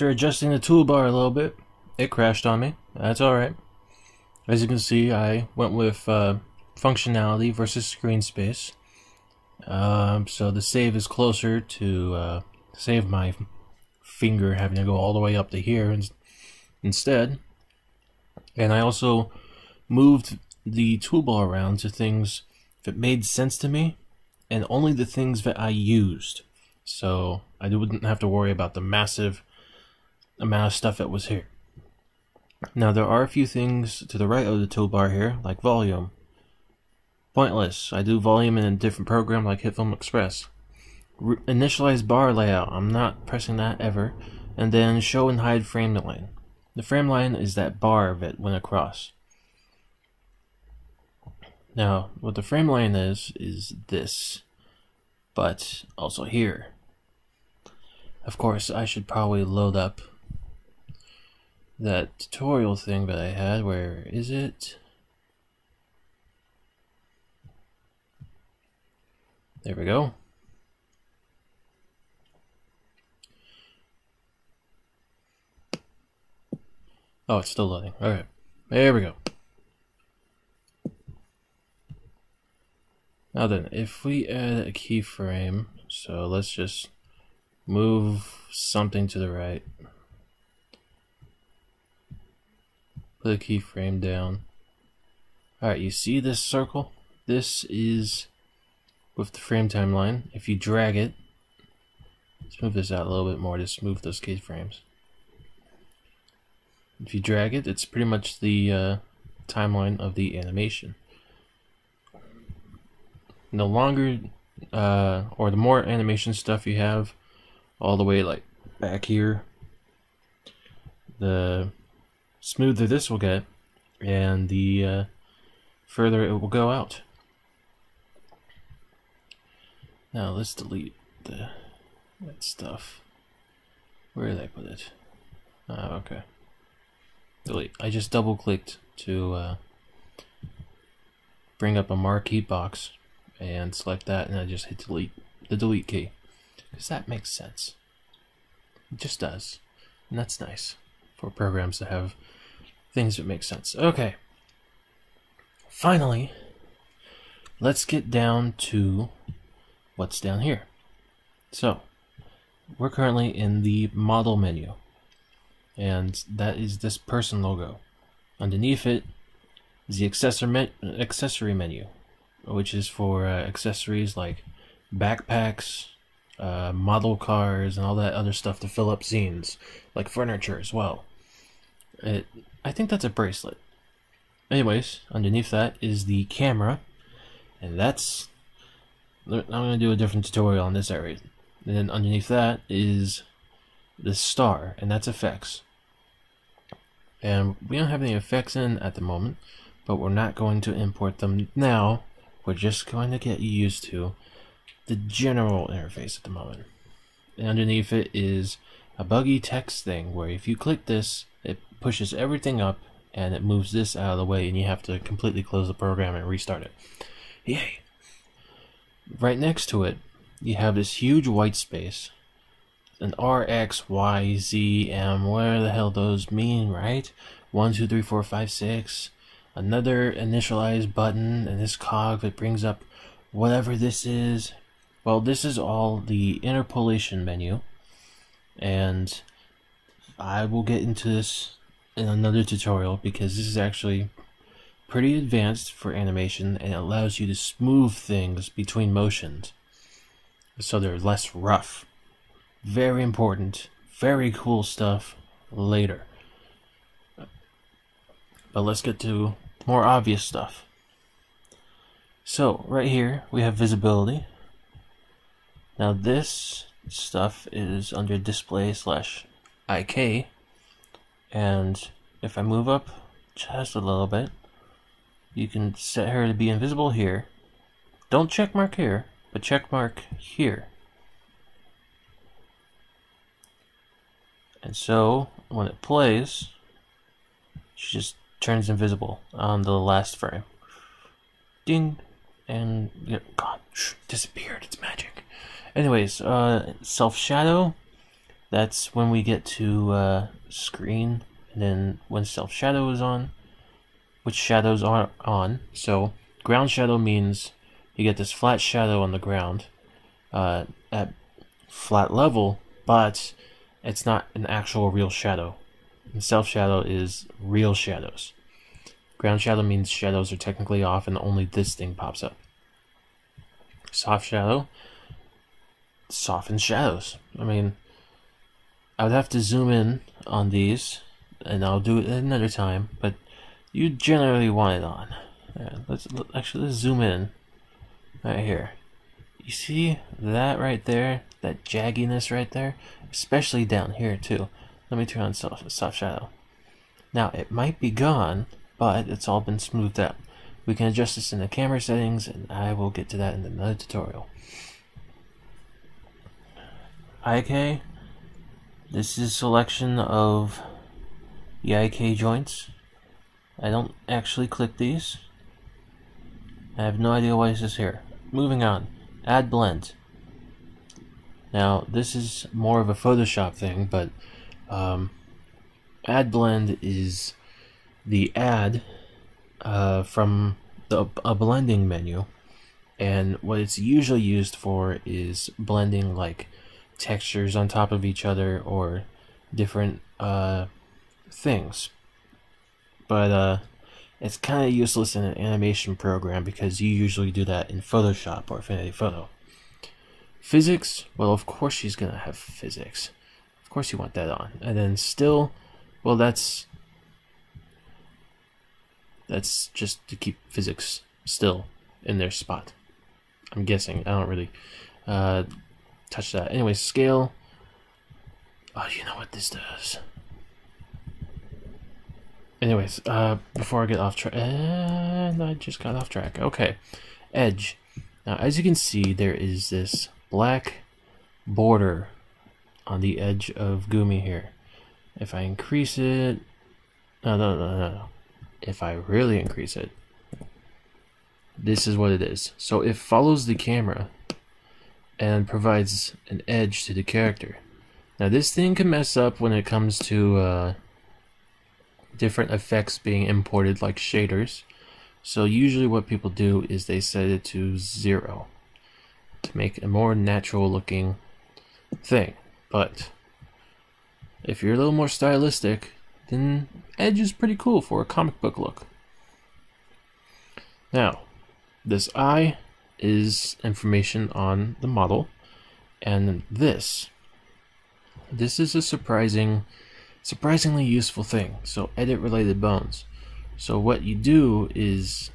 after adjusting the toolbar a little bit, it crashed on me. That's alright. As you can see, I went with functionality versus screen space. So the save is closer to save my finger having to go all the way up to here instead. And I also moved the toolbar around to things that made sense to me, and only the things that I used. So I wouldn't have to worry about the massive amount of stuff that was here. Now there are a few things to the right of the toolbar here, like volume. Pointless. I do volume in a different program like HitFilm Express. Initialize bar layout. I'm not pressing that ever. And then show and hide frame line. The frame line is that bar that went across. Now, what the frame line is this, but also here. Of course, I should probably load up that tutorial thing that I had. Where is it? There we go. Oh, it's still loading. Okay, there we go. Now then, if we add a keyframe, so let's just move something to the right. Put a keyframe down. Alright, you see this circle? This is with the frame timeline. If you drag it, let's move this out a little bit more to smooth those keyframes. If you drag it, it's pretty much the timeline of the animation. The longer or the more animation stuff you have, all the way like back here, the smoother this will get, and the further it will go out. Now let's delete that stuff. Where did I put it? Okay. Delete. I just double clicked to bring up a marquee box and select that, and I just hit delete, the delete key, because that makes sense. It just does, and that's nice for programs to have things that make sense. Okay, finally, let's get down to what's down here. So we're currently in the model menu, and that is this person logo. Underneath it is the accessory menu, which is for accessories like backpacks, model cars, and all that other stuff to fill up scenes, like furniture as well. I think that's a bracelet. Anyways, underneath that is the camera, and that's... I'm going to do a different tutorial on this area. And then underneath that is the star, and that's effects. And we don't have any effects in at the moment, but we're not going to import them now. We're just going to get you used to the general interface at the moment. And underneath it is a buggy text thing where if you click this, it pushes everything up and it moves this out of the way, and you have to completely close the program and restart it. Yay! Right next to it, you have this huge white space. An R, X, Y, Z, M, where the hell those mean, right? 1, 2, 3, 4, 5, 6. Another initialize button, and this cog that brings up whatever this is. Well, this is all the interpolation menu, and I will get into this in another tutorial because this is actually pretty advanced for animation, and it allows you to smooth things between motions so they're less rough. Very important, very cool stuff later. But let's get to more obvious stuff. So right here we have visibility. Now this stuff is under display/IK, and if I move up just a little bit, you can set her to be invisible here. Don't checkmark here, but checkmark here. And so when it plays, she just turns invisible on the last frame. Ding, and God, disappeared. It's magic. Anyways, self shadow. That's when we get to screen, and then when self shadow is on, which shadows are on. So ground shadow means you get this flat shadow on the ground at flat level, but it's not an actual real shadow. And self shadow is real shadows. Ground shadow means shadows are technically off and only this thing pops up. Soft shadow softens shadows. I mean, I would have to zoom in on these, and I'll do it another time, but you generally want it on. Let's zoom in right here. You see that right there? That jagginess right there? Especially down here too. Let me turn on soft shadow. Now it might be gone, but it's all been smoothed out. We can adjust this in the camera settings, and I will get to that in another tutorial. IK. This is a selection of the IK joints. I don't actually click these. I have no idea why this is here. Moving on. Add blend. Now, this is more of a Photoshop thing, but add blend is the add from a blending menu, and what it's usually used for is blending like textures on top of each other or different things. But it's kind of useless in an animation program because you usually do that in Photoshop or Affinity Photo. Physics, well, of course she's gonna have physics. Of course you want that on. And then still, well, that's just to keep physics still in their spot. I'm guessing. I don't really touch that. Anyway, scale. Oh, you know what this does. Anyways, before I get off track, and I just got off track. Okay, edge. Now, as you can see, there is this black border on the edge of Gumi here. If I increase it, no. If I really increase it, this is what it is. So it follows the camera and provides an edge to the character. Now, this thing can mess up when it comes to different effects being imported, like shaders. So usually what people do is they set it to 0 to make a more natural looking thing. But if you're a little more stylistic, then edge is pretty cool for a comic book look. Now, this eye is information on the model, and this is a surprisingly useful thing. So edit related bones. So what you do is,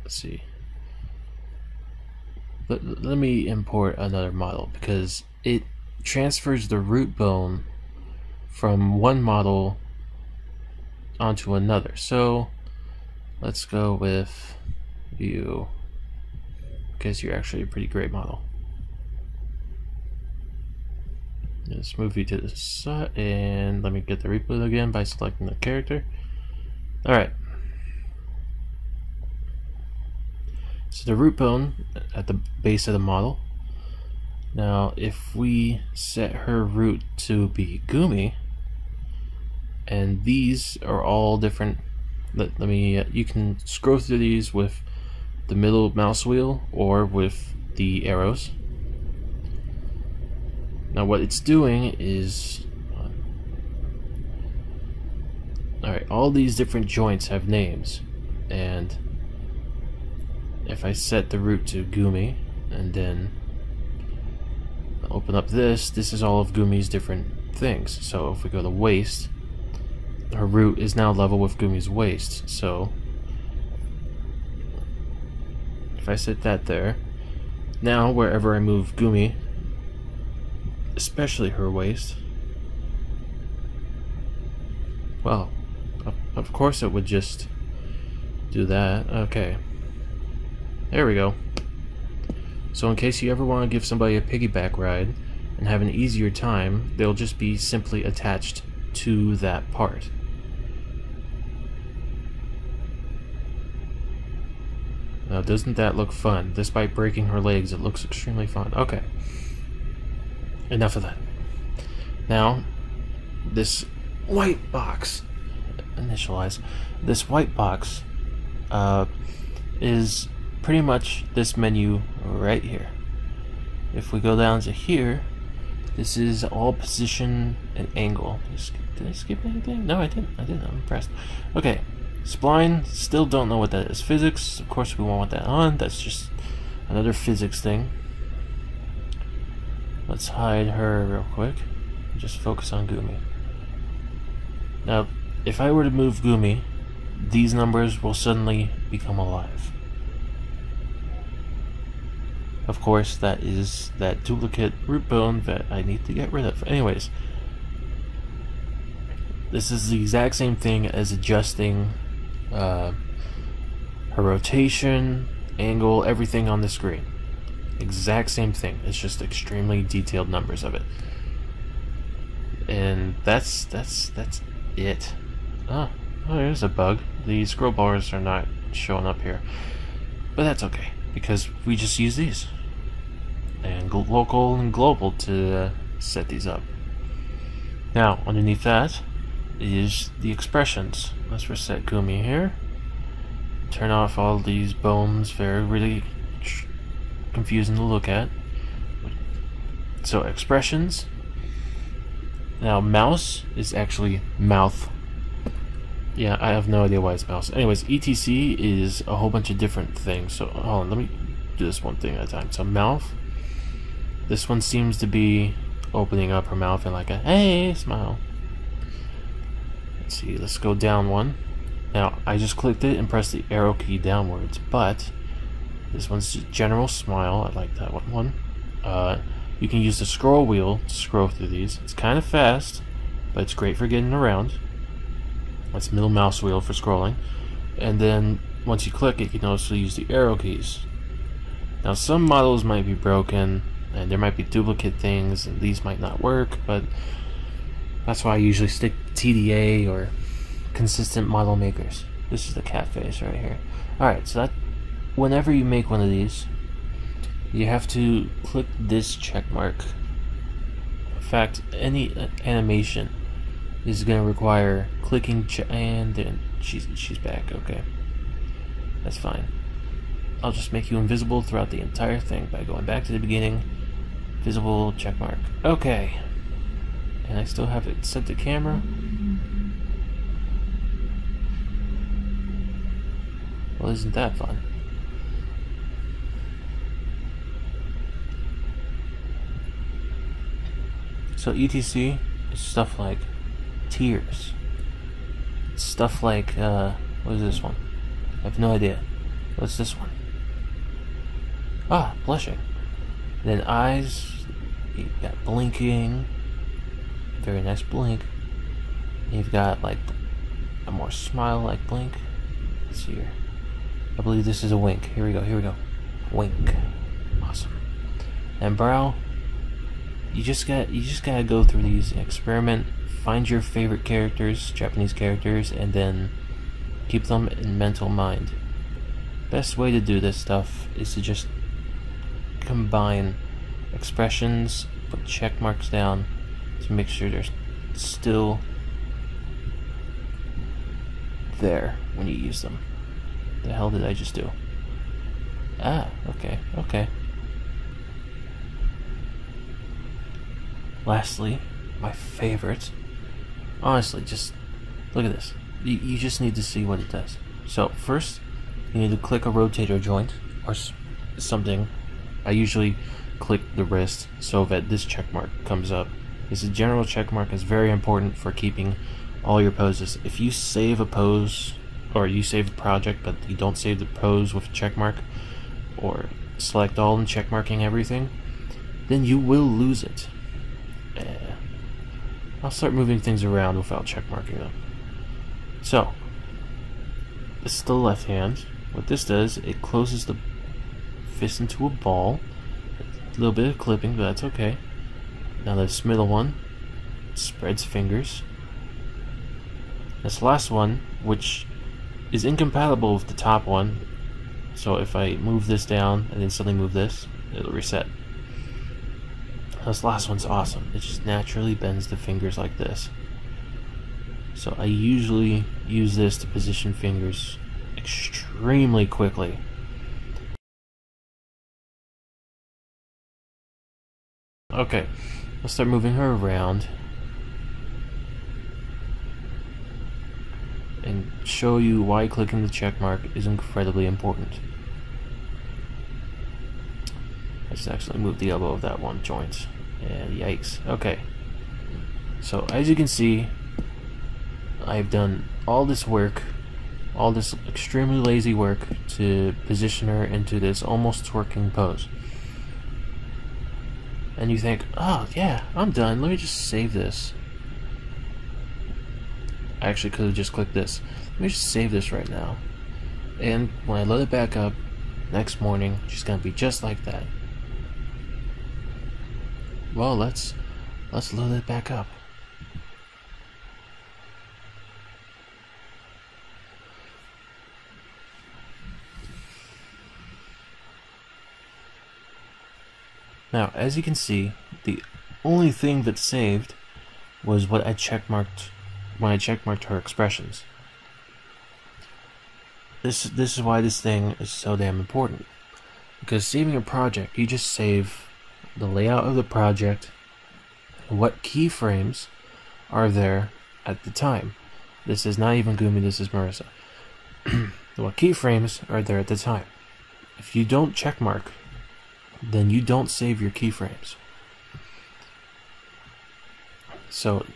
let's see, let me import another model because it transfers the root bone from one model onto another. So let's go with you, because you're actually a pretty great model. Let's move you to the side, and let me get the reboot again by selecting the character. Alright. So the root bone at the base of the model. Now, if we set her root to be Gumi, and these are all different. Let me. You can scroll through these with the middle mouse wheel or with the arrows. Now, what it's doing is, alright, all these different joints have names, and if I set the root to Gumi and then open up this is all of Gumi's different things. So if we go to waist, her root is now level with Gumi's waist. So if I set that there, now wherever I move Gumi, especially her waist, well, of course it would just do that. Okay, there we go. So in case you ever want to give somebody a piggyback ride and have an easier time, they'll just be simply attached to that part. Now, doesn't that look fun? Despite breaking her legs, it looks extremely fun. Okay, enough of that. Now, this white box, initialize, this white box is pretty much this menu right here. If we go down to here, this is all position and angle. Did I skip anything? No, I didn't. I'm impressed. Okay, spline, still don't know what that is. Physics, of course we won't want that on. That's just another physics thing. Let's hide her real quick. Just focus on Gumi. Now, if I were to move Gumi, these numbers will suddenly become alive. Of course, that is that duplicate root bone that I need to get rid of. Anyways, this is the exact same thing as adjusting her rotation, angle, everything on the screen. Exact same thing. It's just extremely detailed numbers of it. And that's it. Oh, there's a bug. The scroll bars are not showing up here. But that's okay, because we just use these. And local and global to set these up. Now, underneath that is the expressions. Let's reset Gumi here. Turn off all these bones. Very really confusing to look at. So expressions. Now mouse is actually mouth. Yeah, I have no idea why it's mouse. Anyways, etc is a whole bunch of different things. So hold on, let me do this one thing at a time. So mouth. This one seems to be opening up her mouth in like a hey smile. Let's see, let's go down one. Now I just clicked it and pressed the arrow key downwards, but this one's just general smile. I like that one. You can use the scroll wheel to scroll through these. It's kind of fast, but it's great for getting around. That's middle mouse wheel for scrolling. And then once you click it, you can also use the arrow keys. Now some models might be broken, and there might be duplicate things, and these might not work, but that's why I usually stick to TDA or consistent model makers. This is the cat face right here. Alright, so that whenever you make one of these, you have to click this check mark. In fact, any animation is going to require clicking and then she's back. Okay, that's fine. I'll just make you invisible throughout the entire thing by going back to the beginning. Visible check mark. Okay, and I still have it set to camera. Well, isn't that fun? So etc is stuff like tears. It's stuff like what is this one? I have no idea. What's this one? Ah, blushing. Then eyes, you've got blinking. Very nice blink. You've got like a more smile like blink. Let's see here. I believe this is a wink. Here we go. Wink. Awesome. And brow. You just gotta go through these, experiment, find your favorite characters, Japanese characters, and then keep them in mental mind. Best way to do this stuff is to just combine expressions, put check marks down to make sure they're still there when you use them. The hell did I just do? Ah, okay. Lastly, my favorite. Honestly, just look at this. You just need to see what it does. So first, you need to click a rotator joint or something. I usually click the wrist so that this check mark comes up. This is general check mark. Is very important for keeping all your poses. If you save a pose or you save a project but you don't save the pose with a check mark or select all and check marking everything, then you will lose it. I'll start moving things around without check marking them. So, this is the left hand. What this does, it closes the fist into a ball. A little bit of clipping, but that's okay. Now this middle one spreads fingers. This last one, which is incompatible with the top one, so if I move this down and then suddenly move this, it'll reset. This last one's awesome. It just naturally bends the fingers like this. So I usually use this to position fingers extremely quickly. Okay, let's start moving her around and show you why clicking the check mark is incredibly important. I just actually moved the elbow of that one joint, and yikes. Okay, so as you can see, I've done all this work, all this extremely lazy work to position her into this almost twerking pose. And you think, oh yeah, I'm done, let me just save this. I actually could have just clicked this. Let me just save this right now. And when I load it back up, next morning, she's gonna be just like that. Well, let's load it back up. Now, as you can see, the only thing that saved was what I checkmarked when I checkmarked her expressions. This is why this thing is so damn important. Because saving a project, you just save the layout of the project and what keyframes are there at the time. This is not even Gumi, this is Marissa. What keyframes are there at the time. If you don't checkmark, then you don't save your keyframes. So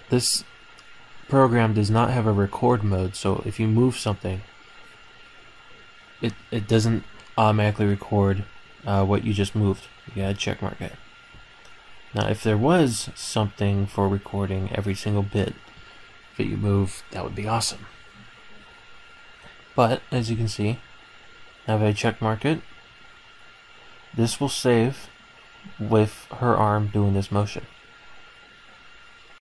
this program does not have a record mode, so if you move something, it doesn't automatically record what you just moved. You gotta checkmark it. Now if there was something for recording every single bit that you move, that would be awesome. But as you can see, now if I checkmark it, this will save with her arm doing this motion.